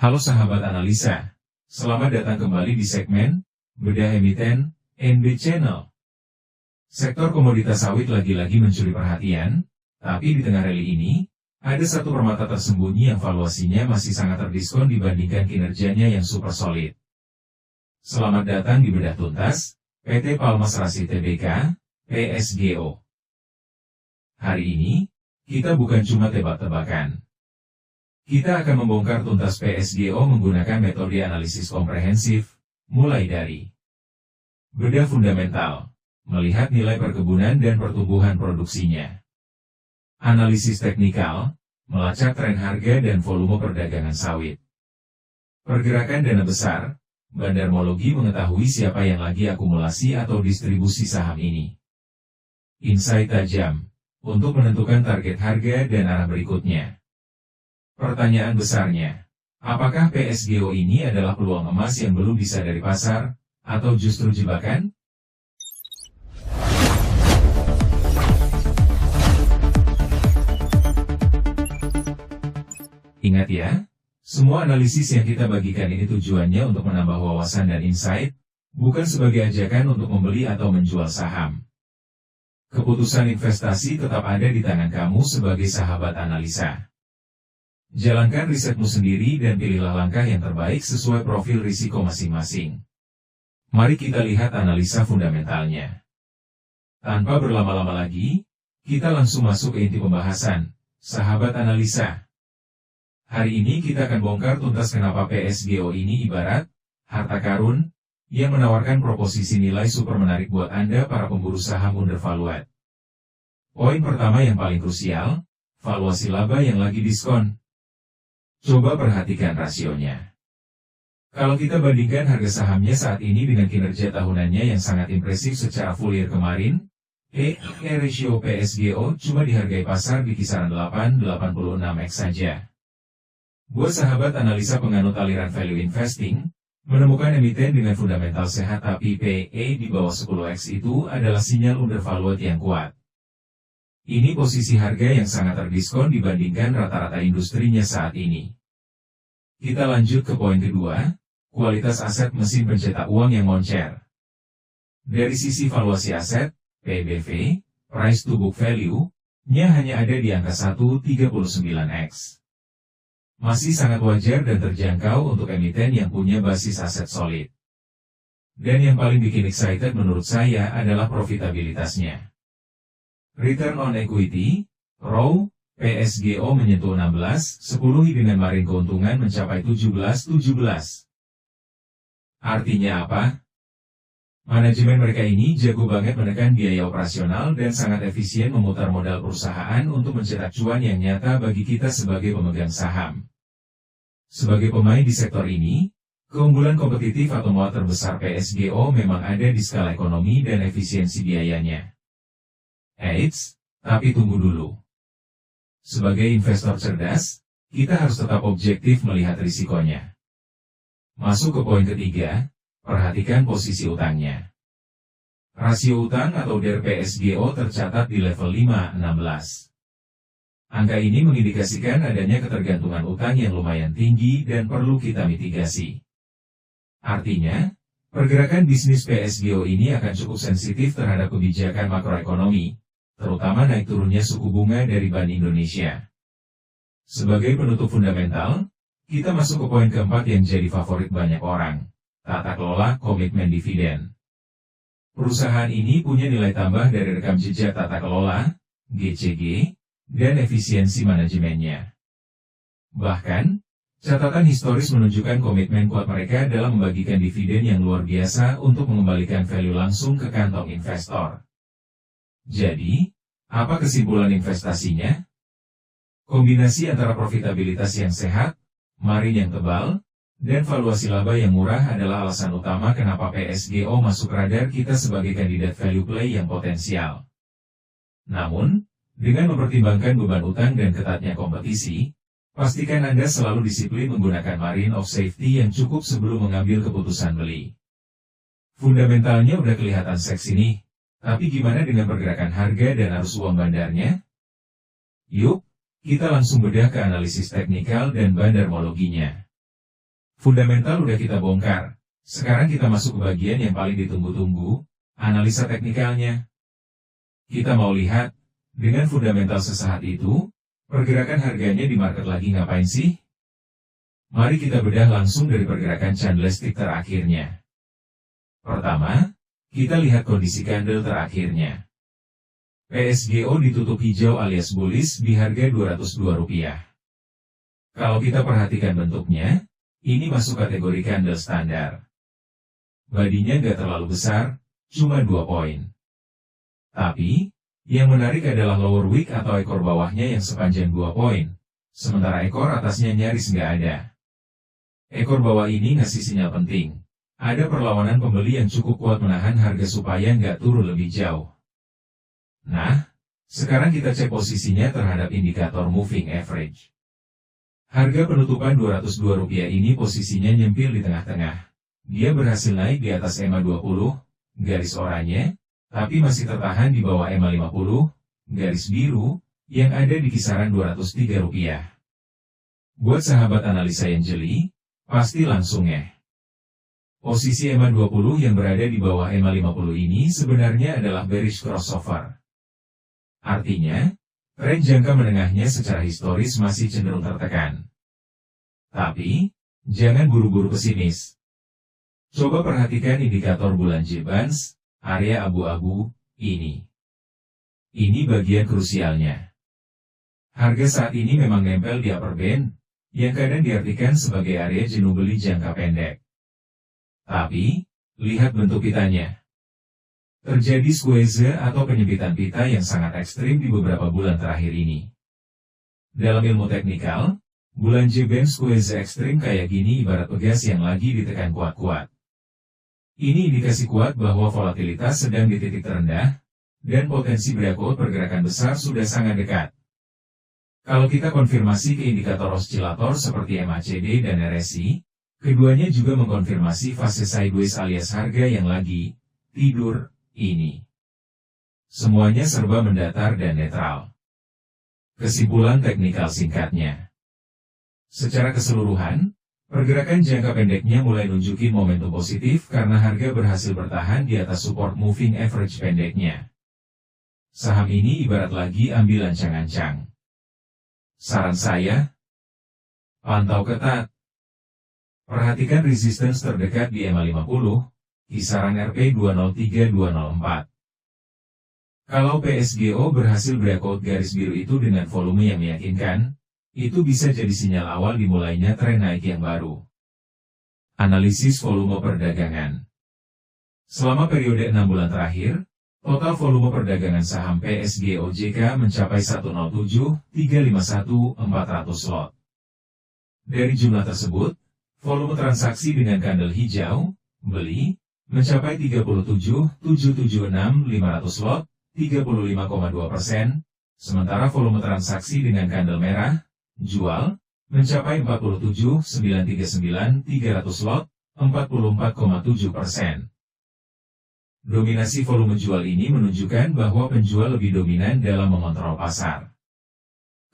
Halo sahabat analisa, selamat datang kembali di segmen Bedah Emiten NB Channel. Sektor komoditas sawit lagi-lagi mencuri perhatian, tapi di tengah rally ini, ada satu permata tersembunyi yang valuasinya masih sangat terdiskon dibandingkan kinerjanya yang super solid. Selamat datang di Bedah Tuntas, PT Palmas Rasi Tbk, PSGO. Hari ini, kita bukan cuma tebak-tebakan. Kita akan membongkar tuntas PSGO menggunakan metode analisis komprehensif, mulai dari bedah fundamental, melihat nilai perkebunan dan pertumbuhan produksinya. Analisis teknikal, melacak tren harga dan volume perdagangan sawit. Pergerakan dana besar, bandarmologi mengetahui siapa yang lagi akumulasi atau distribusi saham ini. Insight tajam, untuk menentukan target harga dan arah berikutnya. Pertanyaan besarnya, apakah PSGO ini adalah peluang emas yang belum disadari pasar, atau justru jebakan? Ingat ya, semua analisis yang kita bagikan ini tujuannya untuk menambah wawasan dan insight, bukan sebagai ajakan untuk membeli atau menjual saham. Keputusan investasi tetap ada di tangan kamu sebagai sahabat analisa. Jalankan risetmu sendiri dan pilihlah langkah yang terbaik sesuai profil risiko masing-masing. Mari kita lihat analisa fundamentalnya. Tanpa berlama-lama lagi, kita langsung masuk ke inti pembahasan, sahabat analisa. Hari ini kita akan bongkar tuntas kenapa PSGO ini ibarat harta karun yang menawarkan proposisi nilai super menarik buat Anda para pemburu saham undervalued. Poin pertama yang paling krusial, valuasi laba yang lagi diskon. Coba perhatikan rasionya. Kalau kita bandingkan harga sahamnya saat ini dengan kinerja tahunannya yang sangat impresif secara full year kemarin, P/E ratio PSGO cuma dihargai pasar di kisaran 8,86x saja. Buat sahabat analisa penganut aliran value investing, menemukan emiten dengan fundamental sehat tapi PE di bawah 10x itu adalah sinyal undervalued yang kuat. Ini posisi harga yang sangat terdiskon dibandingkan rata-rata industrinya saat ini. Kita lanjut ke poin kedua, kualitas aset mesin pencetak uang yang moncer. Dari sisi valuasi aset, PBV, price to book value-nya hanya ada di angka 1,39x. Masih sangat wajar dan terjangkau untuk emiten yang punya basis aset solid. Dan yang paling bikin excited menurut saya adalah profitabilitasnya. Return on equity, ROE, PSGO menyentuh 16,10 dengan margin keuntungan mencapai 17,17. Artinya apa? Manajemen mereka ini jago banget menekan biaya operasional dan sangat efisien memutar modal perusahaan untuk mencetak cuan yang nyata bagi kita sebagai pemegang saham. Sebagai pemain di sektor ini, keunggulan kompetitif atau moat terbesar PSGO memang ada di skala ekonomi dan efisiensi biayanya. Eits, tapi tunggu dulu. Sebagai investor cerdas, kita harus tetap objektif melihat risikonya. Masuk ke poin ketiga, perhatikan posisi utangnya. Rasio utang atau DER PSGO tercatat di level 5,16. Angka ini mengindikasikan adanya ketergantungan utang yang lumayan tinggi dan perlu kita mitigasi. Artinya, pergerakan bisnis PSGO ini akan cukup sensitif terhadap kebijakan makroekonomi, terutama naik turunnya suku bunga dari Bank Indonesia. Sebagai penutup fundamental, kita masuk ke poin keempat yang jadi favorit banyak orang, tata kelola komitmen dividen. Perusahaan ini punya nilai tambah dari rekam jejak tata kelola, GCG, dan efisiensi manajemennya. Bahkan, catatan historis menunjukkan komitmen kuat mereka dalam membagikan dividen yang luar biasa untuk mengembalikan value langsung ke kantong investor. Jadi, apa kesimpulan investasinya? Kombinasi antara profitabilitas yang sehat, margin yang tebal, dan valuasi laba yang murah adalah alasan utama kenapa PSGO masuk radar kita sebagai kandidat value play yang potensial. Namun, dengan mempertimbangkan beban utang dan ketatnya kompetisi, pastikan Anda selalu disiplin menggunakan margin of safety yang cukup sebelum mengambil keputusan beli. Fundamentalnya udah kelihatan seksi nih. Tapi gimana dengan pergerakan harga dan arus uang bandarnya? Yuk, kita langsung bedah ke analisis teknikal dan bandarmologinya. Fundamental udah kita bongkar. Sekarang kita masuk ke bagian yang paling ditunggu-tunggu, analisa teknikalnya. Kita mau lihat, dengan fundamental sesaat itu, pergerakan harganya di market lagi ngapain sih? Mari kita bedah langsung dari pergerakan candlestick terakhirnya. Pertama, kita lihat kondisi candle terakhirnya. PSGO ditutup hijau alias bullish di harga Rp202. Kalau kita perhatikan bentuknya, ini masuk kategori candle standar. Badinya nggak terlalu besar, cuma 2 poin. Tapi, yang menarik adalah lower wick atau ekor bawahnya yang sepanjang 2 poin, sementara ekor atasnya nyaris nggak ada. Ekor bawah ini ngasih sinyal penting. Ada perlawanan pembeli yang cukup kuat menahan harga supaya nggak turun lebih jauh. Nah, sekarang kita cek posisinya terhadap indikator moving average. Harga penutupan Rp202 ini posisinya nyempil di tengah-tengah. Dia berhasil naik di atas EMA 20, garis oranye, tapi masih tertahan di bawah EMA 50, garis biru, yang ada di kisaran Rp203. Buat sahabat analisa yang jeli, pasti langsung Posisi EMA 20 yang berada di bawah EMA 50 ini sebenarnya adalah bearish crossover. Artinya, tren jangka menengahnya secara historis masih cenderung tertekan. Tapi, jangan buru-buru pesimis. Coba perhatikan indikator bulan J-Bonds, area abu-abu, ini. Ini bagian krusialnya. Harga saat ini memang nempel di upper band, yang kadang diartikan sebagai area jenuh beli jangka pendek. Tapi, lihat bentuk pitanya. Terjadi squeeze atau penyempitan pita yang sangat ekstrim di beberapa bulan terakhir ini. Dalam ilmu teknikal, bulan J-band squeeze ekstrim kayak gini ibarat pegas yang lagi ditekan kuat-kuat. Ini indikasi kuat bahwa volatilitas sedang di titik terendah, dan potensi breakout pergerakan besar sudah sangat dekat. Kalau kita konfirmasi ke indikator oscillator seperti MACD dan RSI, keduanya juga mengkonfirmasi fase sideways alias harga yang lagi tidur ini. Semuanya serba mendatar dan netral. Kesimpulan teknikal singkatnya. Secara keseluruhan, pergerakan jangka pendeknya mulai nunjukin momentum positif karena harga berhasil bertahan di atas support moving average pendeknya. Saham ini ibarat lagi ambil ancang-ancang. Saran saya, pantau ketat. Perhatikan resistance terdekat di EMA 50, kisaran RP 203-204. Kalau PSGO berhasil breakout garis biru itu dengan volume yang meyakinkan, itu bisa jadi sinyal awal dimulainya tren naik yang baru. Analisis volume perdagangan. Selama periode 6 bulan terakhir, total volume perdagangan saham PSGO-JK mencapai 107.351.400 lot. Dari jumlah tersebut, volume transaksi dengan kandel hijau, beli, mencapai 37.776.500 lot, 35,2%, sementara volume transaksi dengan kandel merah, jual, mencapai 47.939.300 lot, 44,7%. Dominasi volume jual ini menunjukkan bahwa penjual lebih dominan dalam mengontrol pasar.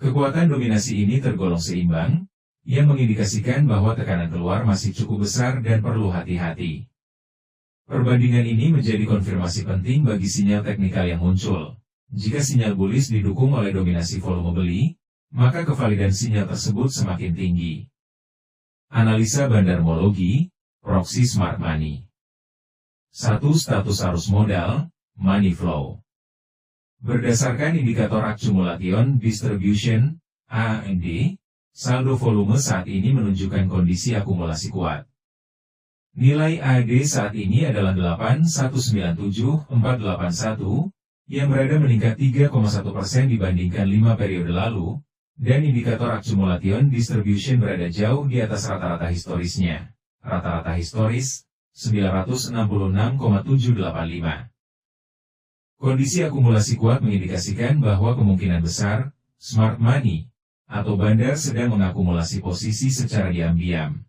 Kekuatan dominasi ini tergolong seimbang, yang mengindikasikan bahwa tekanan keluar masih cukup besar dan perlu hati-hati. Perbandingan ini menjadi konfirmasi penting bagi sinyal teknikal yang muncul. Jika sinyal bullish didukung oleh dominasi volume beli, maka kevalidan sinyal tersebut semakin tinggi. Analisa bandarmologi, proxy smart money. 1. Status arus modal, money flow. Berdasarkan indikator accumulation distribution, AMD, saldo volume saat ini menunjukkan kondisi akumulasi kuat. Nilai AD saat ini adalah 8197481, yang berada meningkat 3,1% dibandingkan 5 periode lalu, dan indikator accumulation distribution berada jauh di atas rata-rata historisnya. Rata-rata historis, 966,785. Kondisi akumulasi kuat mengindikasikan bahwa kemungkinan besar, smart money, atau bandar sedang mengakumulasi posisi secara diam-diam.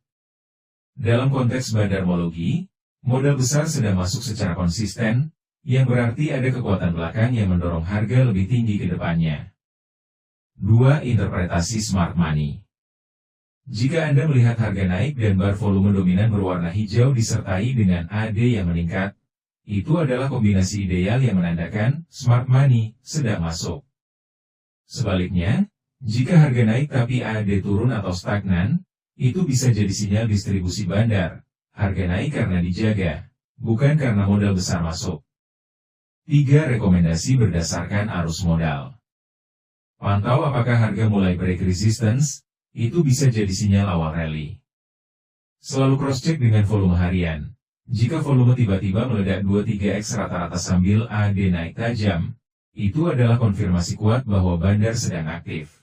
Dalam konteks bandarmologi, modal besar sedang masuk secara konsisten, yang berarti ada kekuatan belakang yang mendorong harga lebih tinggi ke depannya. 2. Interpretasi smart money. Jika Anda melihat harga naik dan bar volume dominan berwarna hijau disertai dengan AD yang meningkat, itu adalah kombinasi ideal yang menandakan smart money sedang masuk. Sebaliknya, jika harga naik tapi AD turun atau stagnan, itu bisa jadi sinyal distribusi bandar. Harga naik karena dijaga, bukan karena modal besar masuk. 3 rekomendasi berdasarkan arus modal. Pantau apakah harga mulai break resistance, itu bisa jadi sinyal awal rally. Selalu cross-check dengan volume harian. Jika volume tiba-tiba meledak 2-3x rata-rata sambil AD naik tajam, itu adalah konfirmasi kuat bahwa bandar sedang aktif.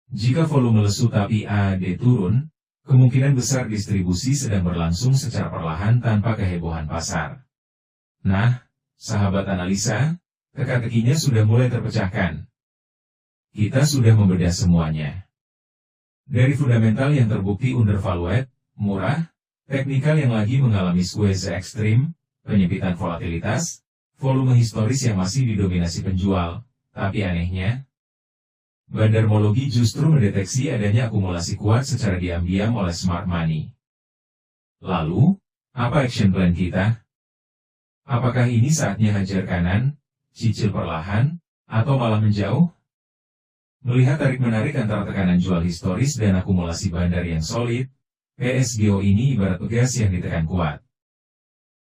Jika volume lesu tapi AD turun, kemungkinan besar distribusi sedang berlangsung secara perlahan tanpa kehebohan pasar. Nah, sahabat analisa, teka-tekinya sudah mulai terpecahkan. Kita sudah membedah semuanya. Dari fundamental yang terbukti undervalued, murah, teknikal yang lagi mengalami squeeze ekstrim, penyempitan volatilitas, volume historis yang masih didominasi penjual, tapi anehnya, bandarmologi justru mendeteksi adanya akumulasi kuat secara diam-diam oleh smart money. Lalu, apa action plan kita? Apakah ini saatnya hajar kanan, cicil perlahan, atau malah menjauh? Melihat tarik-menarik antara tekanan jual historis dan akumulasi bandar yang solid, PSGO ini ibarat pegas yang ditekan kuat.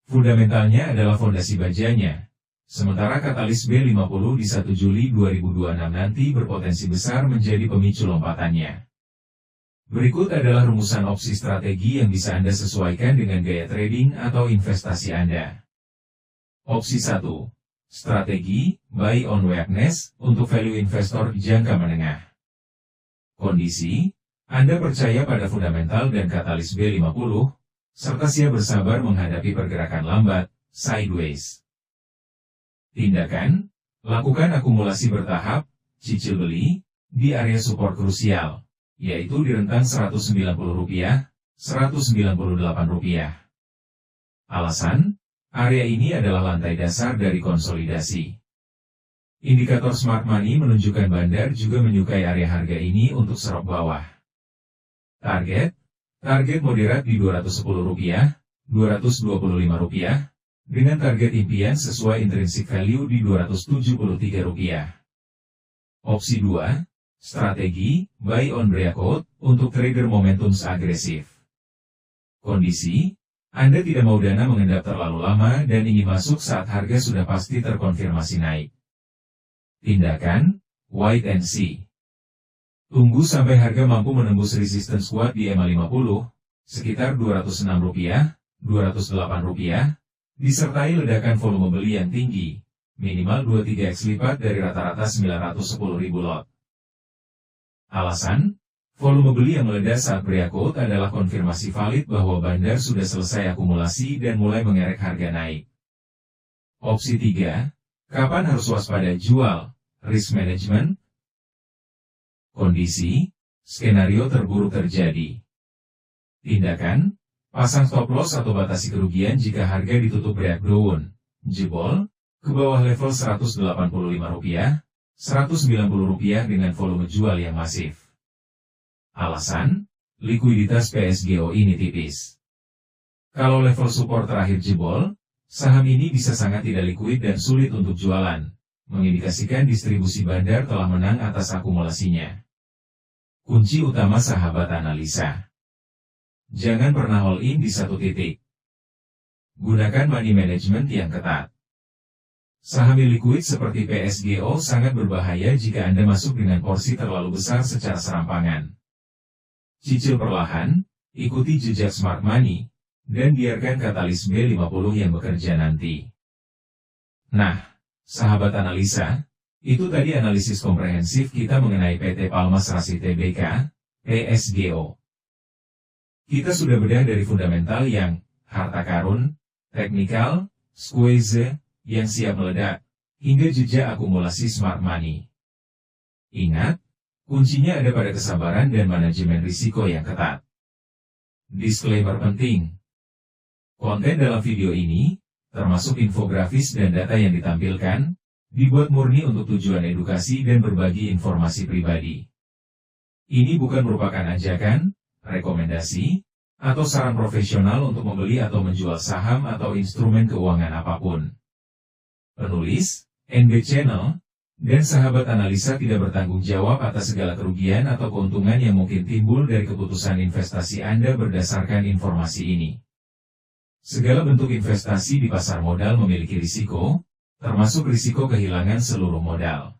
Fundamentalnya adalah fondasi bajanya. Sementara katalis B50 di 1 Juli 2026 nanti berpotensi besar menjadi pemicu lompatannya. Berikut adalah rumusan opsi strategi yang bisa Anda sesuaikan dengan gaya trading atau investasi Anda. Opsi 1. Strategi, buy on weakness, untuk value investor jangka menengah. Kondisi, Anda percaya pada fundamental dan katalis B50, serta siap bersabar menghadapi pergerakan lambat, sideways. Tindakan, lakukan akumulasi bertahap, cicil beli, di area support krusial, yaitu di rentang Rp190, Rp198. Alasan, area ini adalah lantai dasar dari konsolidasi. Indikator smart money menunjukkan bandar juga menyukai area harga ini untuk serok bawah. Target moderat di Rp210, Rp225, dengan target impian sesuai intrinsic value di Rp273. Opsi 2, strategi, buy on breakout, untuk trader momentum agresif. Kondisi, Anda tidak mau dana mengendap terlalu lama dan ingin masuk saat harga sudah pasti terkonfirmasi naik. Tindakan, wait and see. Tunggu sampai harga mampu menembus resistance kuat di EMA50, sekitar Rp206, Rp208, disertai ledakan volume beli yang tinggi, minimal 2-3x lipat dari rata-rata 910.000 lot. Alasan, volume beli yang meledak saat breakout adalah konfirmasi valid bahwa bandar sudah selesai akumulasi dan mulai mengerek harga naik. Opsi 3, kapan harus waspada jual, risk management? Kondisi, skenario terburuk terjadi. Tindakan, pasang stop loss atau batasi kerugian jika harga ditutup breakdown, jebol, ke bawah level Rp185, Rp190 dengan volume jual yang masif. Alasan, likuiditas PSGO ini tipis. Kalau level support terakhir jebol, saham ini bisa sangat tidak likuid dan sulit untuk jualan, mengindikasikan distribusi bandar telah menang atas akumulasinya. Kunci utama sahabat analisa. Jangan pernah all in di satu titik. Gunakan money management yang ketat. Saham illiquid seperti PSGO sangat berbahaya jika Anda masuk dengan porsi terlalu besar secara serampangan. Cicil perlahan, ikuti jejak smart money, dan biarkan katalis B50 yang bekerja nanti. Nah, sahabat analisa, itu tadi analisis komprehensif kita mengenai PT Palmas Rasi Tbk, PSGO. Kita sudah bedah dari fundamental yang harta karun, teknikal, squeeze, yang siap meledak, hingga jejak akumulasi smart money. Ingat, kuncinya ada pada kesabaran dan manajemen risiko yang ketat. Disclaimer penting. Konten dalam video ini, termasuk infografis dan data yang ditampilkan, dibuat murni untuk tujuan edukasi dan berbagi informasi pribadi. Ini bukan merupakan ajakan, rekomendasi, atau saran profesional untuk membeli atau menjual saham atau instrumen keuangan apapun. Penulis, NB Channel, dan sahabat analisa tidak bertanggung jawab atas segala kerugian atau keuntungan yang mungkin timbul dari keputusan investasi Anda berdasarkan informasi ini. Segala bentuk investasi di pasar modal memiliki risiko, termasuk risiko kehilangan seluruh modal.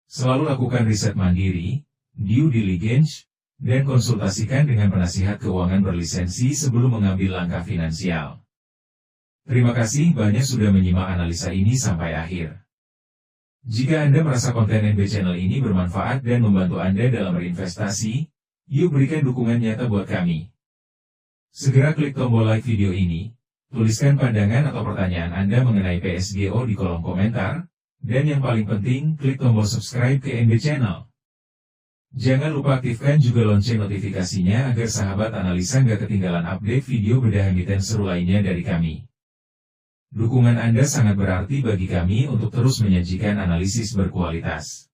Selalu lakukan riset mandiri, due diligence, dan konsultasikan dengan penasihat keuangan berlisensi sebelum mengambil langkah finansial. Terima kasih banyak sudah menyimak analisa ini sampai akhir. Jika Anda merasa konten NB Channel ini bermanfaat dan membantu Anda dalam berinvestasi, yuk berikan dukungan nyata buat kami. Segera klik tombol like video ini, tuliskan pandangan atau pertanyaan Anda mengenai PSGO di kolom komentar, dan yang paling penting, klik tombol subscribe ke NB Channel. Jangan lupa aktifkan juga lonceng notifikasinya agar sahabat analisa nggak ketinggalan update video bedah emiten seru lainnya dari kami. Dukungan Anda sangat berarti bagi kami untuk terus menyajikan analisis berkualitas.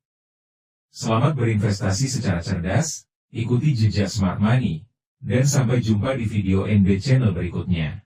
Selamat berinvestasi secara cerdas, ikuti jejak Smart Money, dan sampai jumpa di video NB Channel berikutnya.